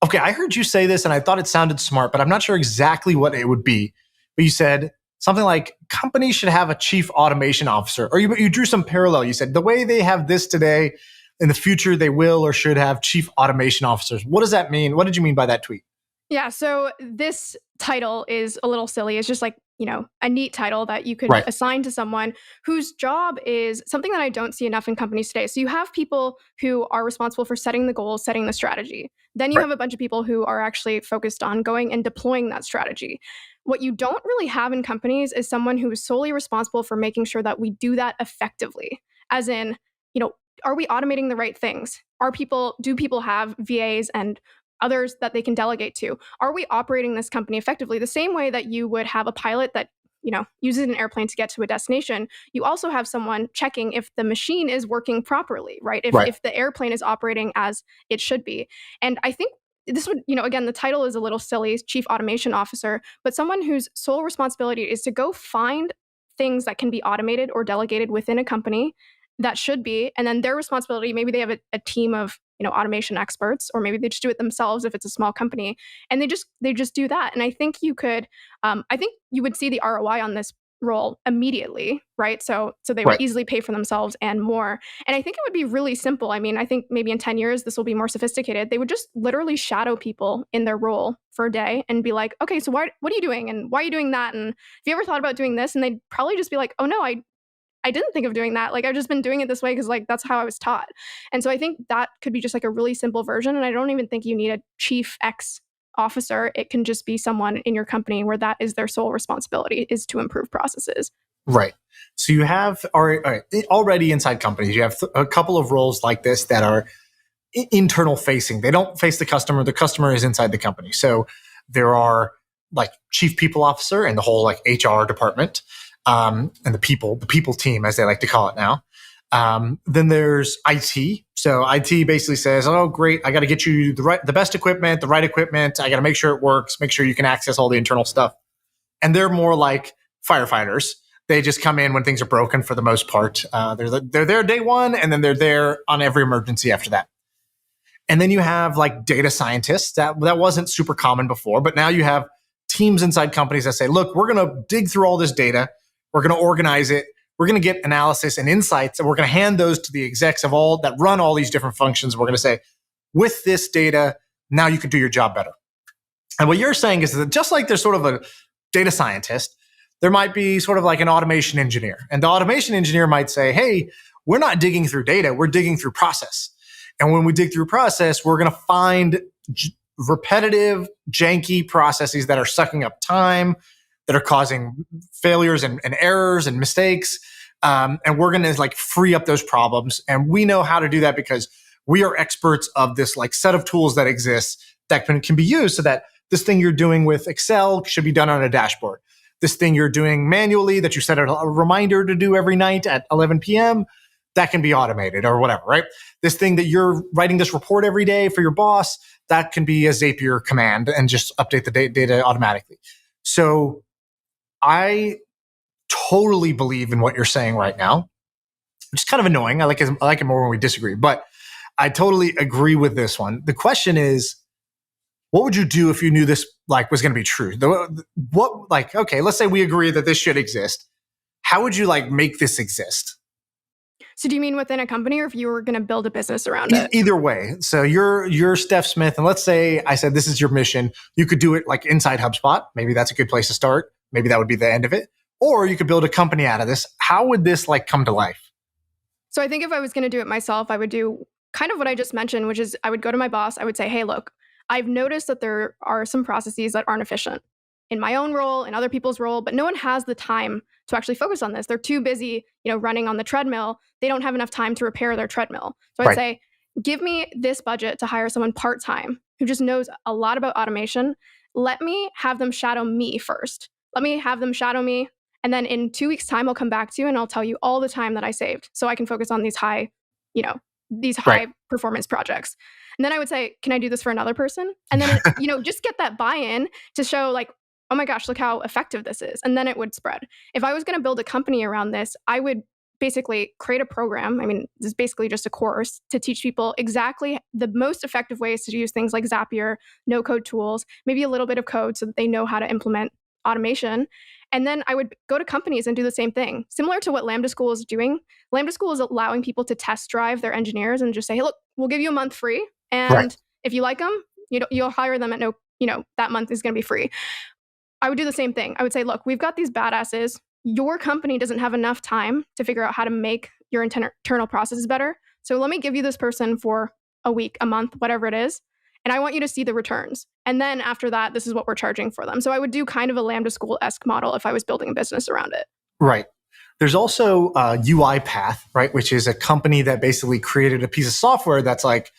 Okay, I heard you say this and I thought it sounded smart, but I'm not sure exactly what it would be. But you said something like companies should have a chief automation officer, or you drew some parallel. You said the way they have this today, in the future they will or should have chief automation officers. What does that mean? What did you mean by that tweet? Yeah, so this title is a little silly. It's just like, a neat title that you could Right. assign to someone whose job is something that I don't see enough in companies today. So you have people who are responsible for setting the goals, setting the strategy. Then you Right. have a bunch of people who are actually focused on going and deploying that strategy. What you don't really have in companies is someone who is solely responsible for making sure that we do that effectively. As in, are we automating the right things? Do people have VAs and others that they can delegate to? Are we operating this company effectively? The same way that you would have a pilot that, uses an airplane to get to a destination, you also have someone checking if the machine is working properly, right? Right. If the airplane is operating as it should be. And I think this would, again, the title is a little silly, chief automation officer, but someone whose sole responsibility is to go find things that can be automated or delegated within a company that should be, and then their responsibility, maybe they have a team of automation experts, or maybe they just do it themselves if it's a small company, and they just do that. And I think I think you would see the ROI on this role immediately, right? So they would Right. easily pay for themselves and more. And I think it would be really simple. I mean, I think maybe in 10 years this will be more sophisticated. They would just literally shadow people in their role for a day and be like, okay, so what are you doing, and why are you doing that, and have you ever thought about doing this? And they'd probably just be like, oh no, I didn't think of doing that. Like, I've just been doing it this way because that's how I was taught. And so I think that could be just like a really simple version. And I don't even think you need a chief X officer. It can just be someone in your company where that is their sole responsibility, is to improve processes. Right. So you have already inside companies, you have a couple of roles like this that are internal facing. They don't face the customer. The customer is inside the company. So there are like chief people officer and the whole like HR department. And the people team, as they like to call it now. Then there's IT. So IT basically says, "Oh, great! I got to get you the best equipment, the right equipment. I got to make sure it works, make sure you can access all the internal stuff." And they're more like firefighters. They just come in when things are broken for the most part. They're there day one, and then they're there on every emergency after that. And then you have like data scientists. That wasn't super common before, but now you have teams inside companies that say, "Look, we're going to dig through all this data. We're going to organize it. We're going to get analysis and insights, and we're going to hand those to the execs of all that run all these different functions. We're going to say, with this data, now you can do your job better." And what you're saying is that just like there's sort of a data scientist, there might be sort of like an automation engineer. And the automation engineer might say, "Hey, we're not digging through data, we're digging through process. And when we dig through process, we're going to find repetitive, janky processes that are sucking up time, that are causing failures and errors and mistakes. And we're going to like free up those problems. And we know how to do that because we are experts of this like set of tools that exists that can be used so that this thing you're doing with Excel should be done on a dashboard. This thing you're doing manually that you set a reminder to do every night at 11 p.m., that can be automated or whatever, right? This thing that you're writing this report every day for your boss, that can be a Zapier command and just update the data automatically." So I totally believe in what you're saying right now, which is kind of annoying. I like it more when we disagree, but I totally agree with this one. The question is, what would you do if you knew this like was going to be true? Okay, let's say we agree that this should exist. How would you like make this exist? So do you mean within a company, or if you were going to build a business around it? Either way. So you're Steph Smith, and let's say I said this is your mission. You could do it like inside HubSpot. Maybe that's a good place to start. Maybe that would be the end of it. Or you could build a company out of this. How would this like come to life? So I think if I was going to do it myself, I would do kind of what I just mentioned, which is I would go to my boss. I would say, "Hey, look, I've noticed that there are some processes that aren't efficient in my own role, in other people's role, but no one has the time to actually focus on this. They're too busy, running on the treadmill. They don't have enough time to repair their treadmill." So I'd say, give me this budget to hire someone part-time who just knows a lot about automation. Let me have them shadow me first. Let me have them shadow me. And then in 2 weeks' time, I'll come back to you and I'll tell you all the time that I saved so I can focus on these high performance projects. And then I would say, can I do this for another person? And then, just get that buy-in to show like, oh my gosh, look how effective this is. And then it would spread. If I was going to build a company around this, I would basically create a program. I mean, this is basically just a course to teach people exactly the most effective ways to use things like Zapier, no code tools, maybe a little bit of code so that they know how to implement automation. And then I would go to companies and do the same thing. Similar to what Lambda School is doing. Lambda School is allowing people to test drive their engineers and just say, hey, look, we'll give you a month free. And if you like them, you'll hire them at no, that month is going to be free. I would do the same thing. I would say, look, we've got these badasses. Your company doesn't have enough time to figure out how to make your internal processes better. So let me give you this person for a week, a month, whatever it is. And I want you to see the returns. And then after that, this is what we're charging for them. So I would do kind of a Lambda School-esque model if I was building a business around it. Right. There's also UiPath, right, which is a company that basically created a piece of software that's like,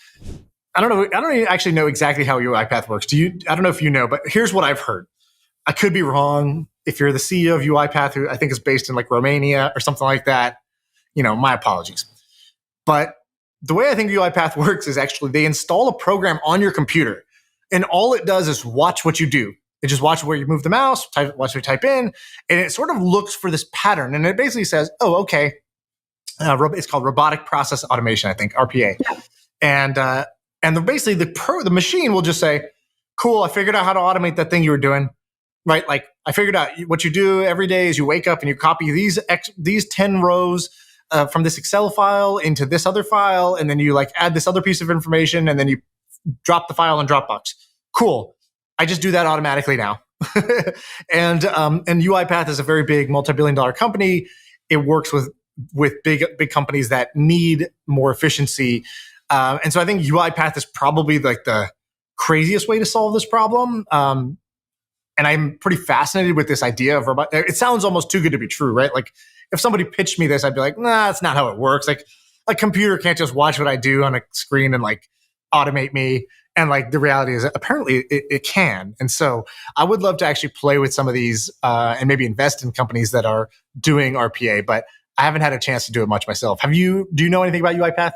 I don't actually know exactly how UiPath works. I don't know if you know, but here's what I've heard. I could be wrong. If you're the CEO of UiPath, who I think is based in like Romania or something like that, my apologies. But the way I think UiPath works is actually they install a program on your computer, and all it does is watch what you do. It just watches where you move the mouse, watch what you type in, and it sort of looks for this pattern. And it basically says, oh, okay. It's called robotic process automation, I think, RPA. Yeah. And basically the machine will just say, cool, I figured out how to automate that thing you were doing. Right, like I figured out what you do every day is you wake up and you copy these 10 rows from this Excel file into this other file, and then you like add this other piece of information, and then you drop the file in Dropbox. Cool, I just do that automatically now. and UiPath is a very big multi-billion-dollar company. It works with big companies that need more efficiency, and so I think UiPath is probably like the craziest way to solve this problem. And I'm pretty fascinated with this idea of robot. It sounds almost too good to be true, right? Like if somebody pitched me this, I'd be like, nah, that's not how it works. Like a computer can't just watch what I do on a screen and like automate me. And like the reality is apparently it can. And so I would love to actually play with some of these and maybe invest in companies that are doing RPA, but I haven't had a chance to do it much myself. Do you know anything about UiPath?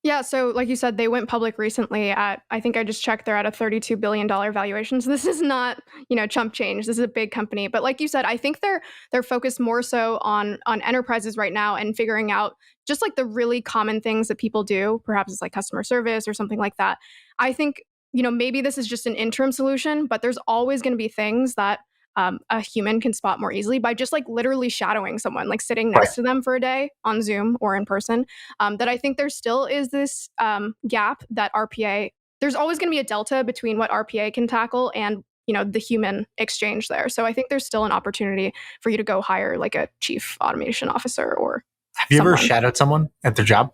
Yeah, so like you said, they went public recently at, I think I just checked, they're at a $32 billion valuation. So this is not, chump change. This is a big company. But like you said, I think they're focused more so on enterprises right now and figuring out just like the really common things that people do. Perhaps it's like customer service or something like that. I think, maybe this is just an interim solution, but there's always going to be things that a human can spot more easily by just like literally shadowing someone, like sitting next to them for a day on Zoom or in person. That I think there still is this gap that RPA, there's always going to be a delta between what RPA can tackle and the human exchange there. So I think there's still an opportunity for you to go hire like a chief automation officer or Have you ever shadowed someone at their job?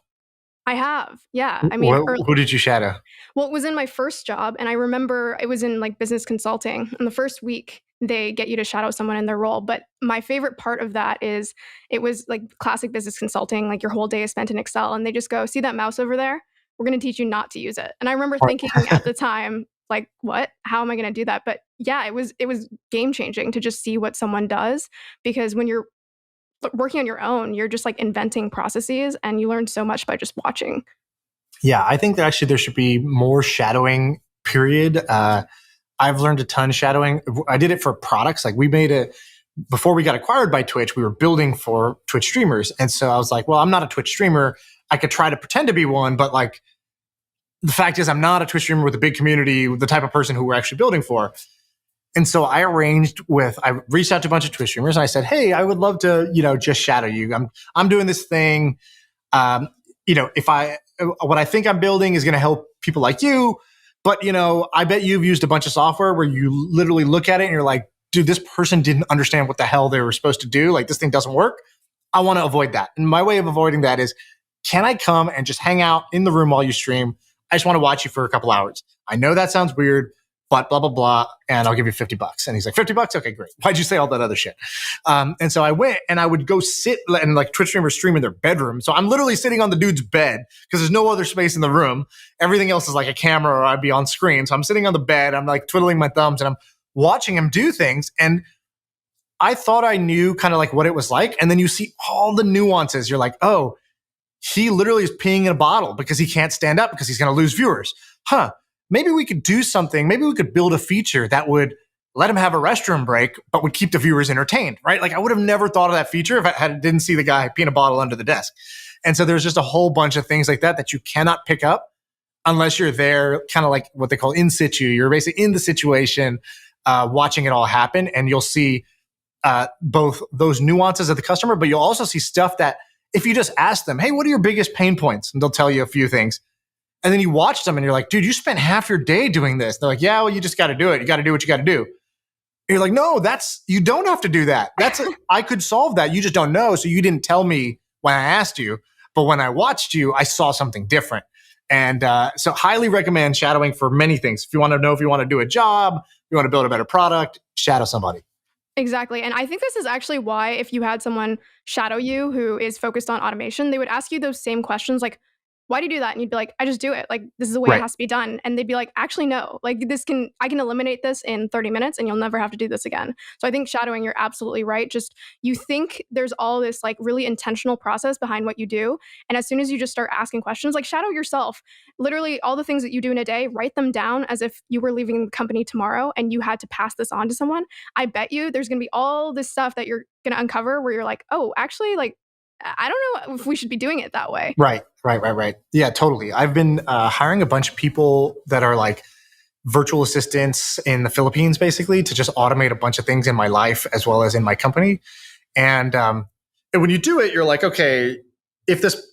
I have, yeah. I mean, who did you shadow? Well, it was in my first job, and I remember it was in like business consulting. In the first week, they get you to shadow someone in their role. But my favorite part of that is it was like classic business consulting, like your whole day is spent in Excel, and they just go, see that mouse over there? We're going to teach you not to use it. And I remember thinking at the time, like, what? How am I going to do that? But yeah, it was game changing to just see what someone does, because when you're working on your own, you're just like inventing processes, and you learn so much by just watching. Yeah, I think that actually there should be more shadowing, period. I've learned a ton shadowing. I did it for products. Like before we got acquired by Twitch, we were building for Twitch streamers. And so I was like, well, I'm not a Twitch streamer. I could try to pretend to be one, but like the fact is I'm not a Twitch streamer with a big community, the type of person who we're actually building for. And so I reached out to a bunch of Twitch streamers and I said, hey, I would love to, just shadow you. I'm doing this thing. What I think I'm building is going to help people like you. But, I bet you've used a bunch of software where you literally look at it and you're like, dude, this person didn't understand what the hell they were supposed to do. Like, this thing doesn't work. I want to avoid that. And my way of avoiding that is, can I come and just hang out in the room while you stream? I just want to watch you for a couple hours. I know that sounds weird, but blah, blah, blah. And I'll give you $50. And he's like, $50? Okay, great. Why'd you say all that other shit? And so I went and I would go sit and like Twitch streamers stream in their bedroom. So I'm literally sitting on the dude's bed because there's no other space in the room. Everything else is like a camera or I'd be on screen. So I'm sitting on the bed. I'm like twiddling my thumbs and I'm watching him do things. And I thought I knew kind of like what it was like. And then you see all the nuances. You're like, oh, he literally is peeing in a bottle because he can't stand up because he's going to lose viewers. Maybe we could do something. Maybe we could build a feature that would let him have a restroom break, but would keep the viewers entertained, right? Like I would have never thought of that feature if didn't see the guy peeing a bottle under the desk. And so there's just a whole bunch of things like that you cannot pick up unless you're there, kind of like what they call in situ. You're basically in the situation, watching it all happen, and you'll see both those nuances of the customer, but you'll also see stuff that if you just ask them, hey, what are your biggest pain points? And they'll tell you a few things. And then you watch them and you're like, dude, you spent half your day doing this. They're like, yeah, well, you just got to do it. You got to do what you got to do. And you're like, no, you don't have to do that. I could solve that. You just don't know. So you didn't tell me when I asked you, but when I watched you, I saw something different. And so highly recommend shadowing for many things. If you want to know if you want to do a job, you want to build a better product, shadow somebody. Exactly. And I think this is actually why if you had someone shadow you who is focused on automation, they would ask you those same questions like, why do you do that? And you'd be like, I just do it. Like, this is the way it has to be done. And they'd be like, actually, no, like I can eliminate this in 30 minutes and you'll never have to do this again. So I think shadowing, you're absolutely right. Just you think there's all this like really intentional process behind what you do. And as soon as you just start asking questions, like shadow yourself, literally all the things that you do in a day, write them down as if you were leaving the company tomorrow and you had to pass this on to someone. I bet you there's going to be all this stuff that you're going to uncover where you're like, oh, actually, like, I don't know if we should be doing it that way. Right. Yeah, totally. I've been hiring a bunch of people that are like virtual assistants in the Philippines, basically, to just automate a bunch of things in my life as well as in my company. And when you do it, you're like, okay, if this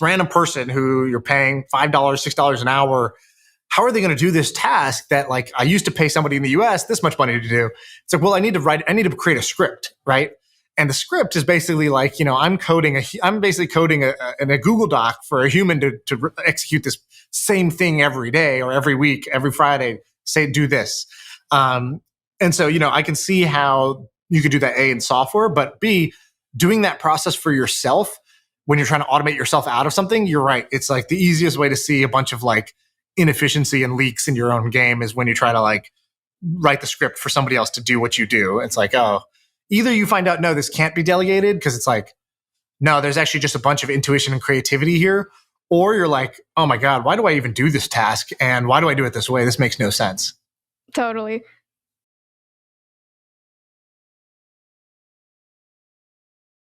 random person who you're paying $5, $6 an hour, how are they going to do this task that like I used to pay somebody in the US this much money to do? It's like, well, I need to create a script, right? And the script is basically like, I'm basically coding in a Google Doc for a human to execute this same thing every day or every week, every Friday, say, do this. And so, I can see how you could do that A in software, but B, doing that process for yourself when you're trying to automate yourself out of something, you're right. It's like the easiest way to see a bunch of like inefficiency and leaks in your own game is when you try to like write the script for somebody else to do what you do. It's like, oh, either you find out, no, this can't be delegated because it's like, no, there's actually just a bunch of intuition and creativity here. Or you're like, oh my God, why do I even do this task? And why do I do it this way? This makes no sense. Totally.